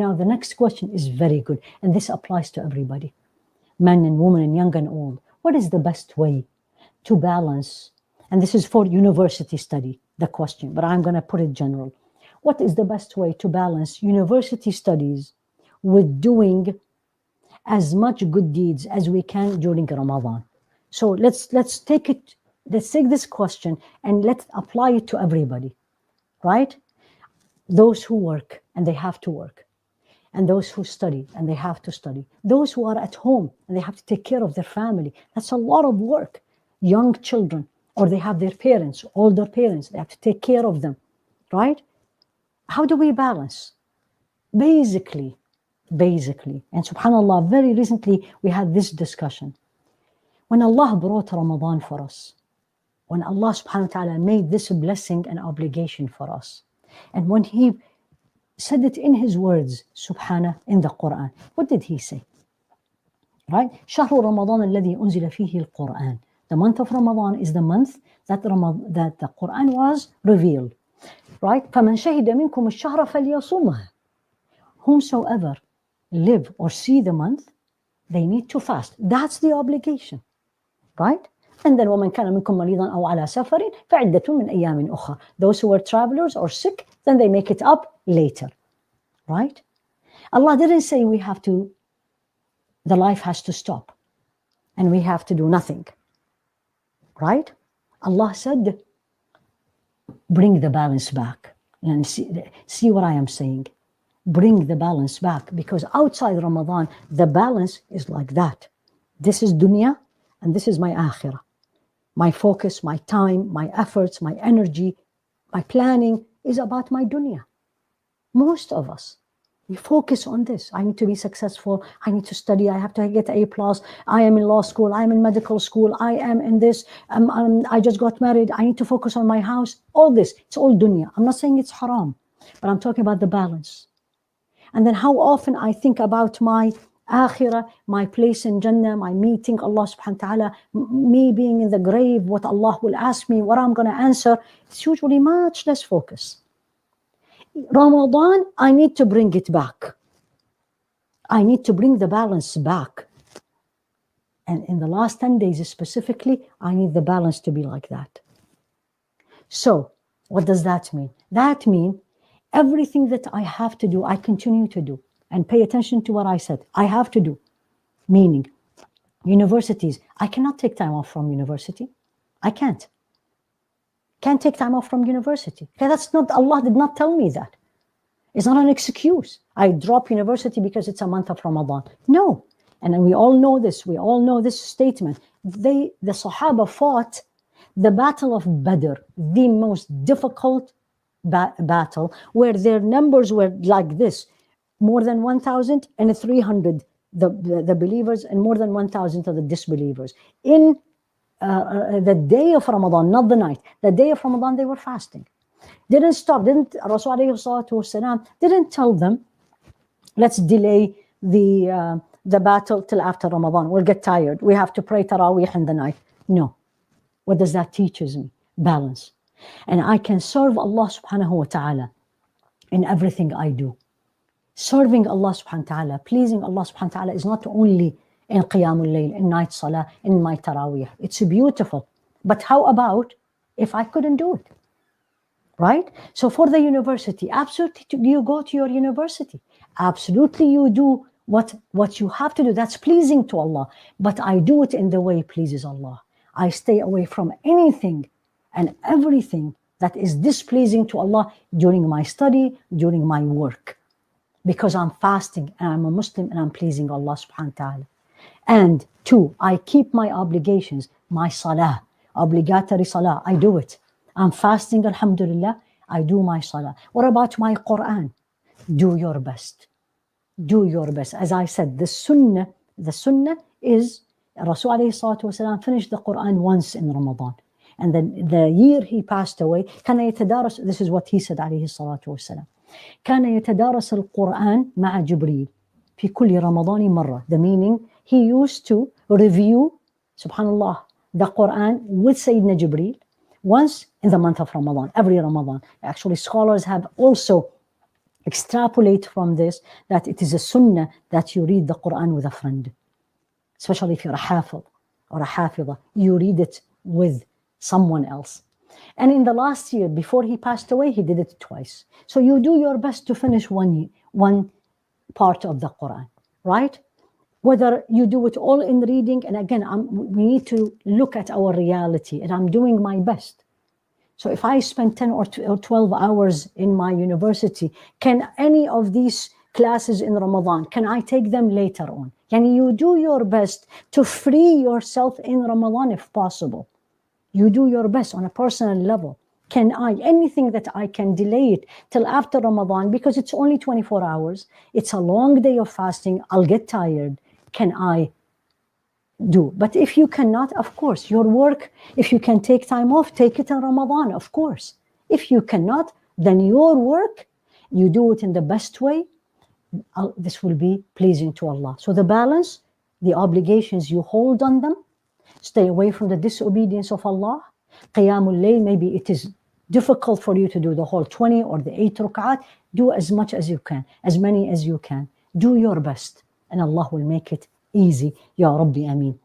Now the next question is very good, and this applies to everybody, men and women and young and old. What is the best way to balance, and this is for university study, the question, but I'm going to put it general. What is the best way to balance university studies with doing as much good deeds as we can during Ramadan? So let's take this question and let's apply it to everybody, right? Those who work and they have to work, and those who study and they have to study, those who are at home and they have to take care of their family. That's a lot of work. Young children, or they have their parents, older parents, they have to take care of them, right? How do we balance? Basically, and subhanAllah, very recently we had this discussion. When Allah brought Ramadan for us, when Allah subhanahu wa ta'ala made this blessing an obligation for us, and when He said it in His words, subhanah, in the Qur'an, what did He say? Right? شهر رمضان الذي أنزل فيه القرآن. The month of Ramadan is the month that the Qur'an was revealed. Right? فَمَنْ شَهِدَ مِنْكُمُ الشَّهْرَ فَلْيَصُمْهُ. Whomsoever live or see the month, they need to fast. That's the obligation. Right? And then وَمَنْ كَانَ مِنْكُمْ مَرِيضًا أَوْ عَلَى سَفَرٍ فَعِدَّةٌ مِنْ أَيَّامٍ أُخَرَ. Those who were travelers or sick, then they make it up later. Right? Allah didn't say the life has to stop and we have to do nothing. Right? Allah said, bring the balance back. And see what I am saying. Bring the balance back, because outside Ramadan, the balance is like that. This is dunya and this is my akhirah. My focus, my time, my efforts, my energy, my planning is about my dunya. Most of us, we focus on this. I need to be successful. I need to study. I have to get A+. I am in law school. I am in medical school. I am in this. I just got married. I need to focus on my house. All this, it's all dunya. I'm not saying it's haram, but I'm talking about the balance. And then how often I think about my akhirah, my place in Jannah, my meeting Allah subhanahu wa ta'ala, me being in the grave, what Allah will ask me, what I'm going to answer. It's usually much less focus. Ramadan, I need to bring it back. I need to bring the balance back. And in the last 10 days specifically, I need the balance to be like that. So, what does that mean? That means everything that I have to do, I continue to do. And pay attention to what I said. I have to do. Meaning, universities, I cannot take time off from university. I can't take time off from university. Okay, that's not, Allah did not tell me that. It's not an excuse. I drop university because it's a month of Ramadan. No. And we all know this. We all know this statement. The Sahaba fought the battle of Badr, the most difficult battle, where their numbers were like this. More than 1,300 the believers and more than 1,000 of the disbelievers. In the day of Ramadan, not the night. The day of Ramadan, they were fasting. Didn't stop. Rasul didn't tell them, let's delay the battle till after Ramadan. We'll get tired. We have to pray Taraweeh in the night. No. What does that teaches me? Balance. And I can serve Allah subhanahu wa ta'ala in everything I do. Serving Allah subhanahu wa ta'ala, pleasing Allah subhanahu wa ta'ala is not only in Qiyamul Layl, in night salah, in my Taraweeh. It's beautiful. But how about if I couldn't do it? Right? So for the university, absolutely you go to your university. Absolutely you do what you have to do. That's pleasing to Allah. But I do it in the way it pleases Allah. I stay away from anything and everything that is displeasing to Allah during my study, during my work. Because I'm fasting and I'm a Muslim and I'm pleasing Allah subhanahu wa ta'ala. And 2, I keep my obligations, my salah, obligatory salah, I do it. I'm fasting, alhamdulillah, I do my salah. What about my Qur'an? Do your best. Do your best. As I said, the sunnah is, Rasul alayhi salatu wasalam finished the Qur'an once in Ramadan. And then the year he passed away, this is what he said alayhi salatu wasalam. كان يتدارس القرآن مع جبريل في كل رمضان مرة. The meaning, he used to review, subhanallah, the Quran with Sayyidina Jibreel once in the month of Ramadan, every Ramadan. Actually, scholars have also extrapolate from this that it is a sunnah that you read the Quran with a friend, especially if you're a hafiz or a hafidah, you read it with someone else. And in the last year, before he passed away, he did it twice. So you do your best to finish one part of the Quran, right? Whether you do it all in reading, and again, we need to look at our reality, and I'm doing my best. So if I spend 10 or 12 hours in my university, can any of these classes in Ramadan, can I take them later on? And you do your best to free yourself in Ramadan if possible. You do your best on a personal level. Can I, anything that I can delay it till after Ramadan, because it's only 24 hours, it's a long day of fasting, I'll get tired. Can I do? But if you cannot, of course, your work, if you can take time off, take it in Ramadan, of course. If you cannot, then your work, you do it in the best way. This will be pleasing to Allah. So the balance, the obligations you hold on them, stay away from the disobedience of Allah. Qiyamul Layl, maybe it is difficult for you to do the whole 20 or the 8 rak'at. Do as much as you can, as many as you can. Do your best, and Allah will make it easy. Ya Rabbi, Ameen.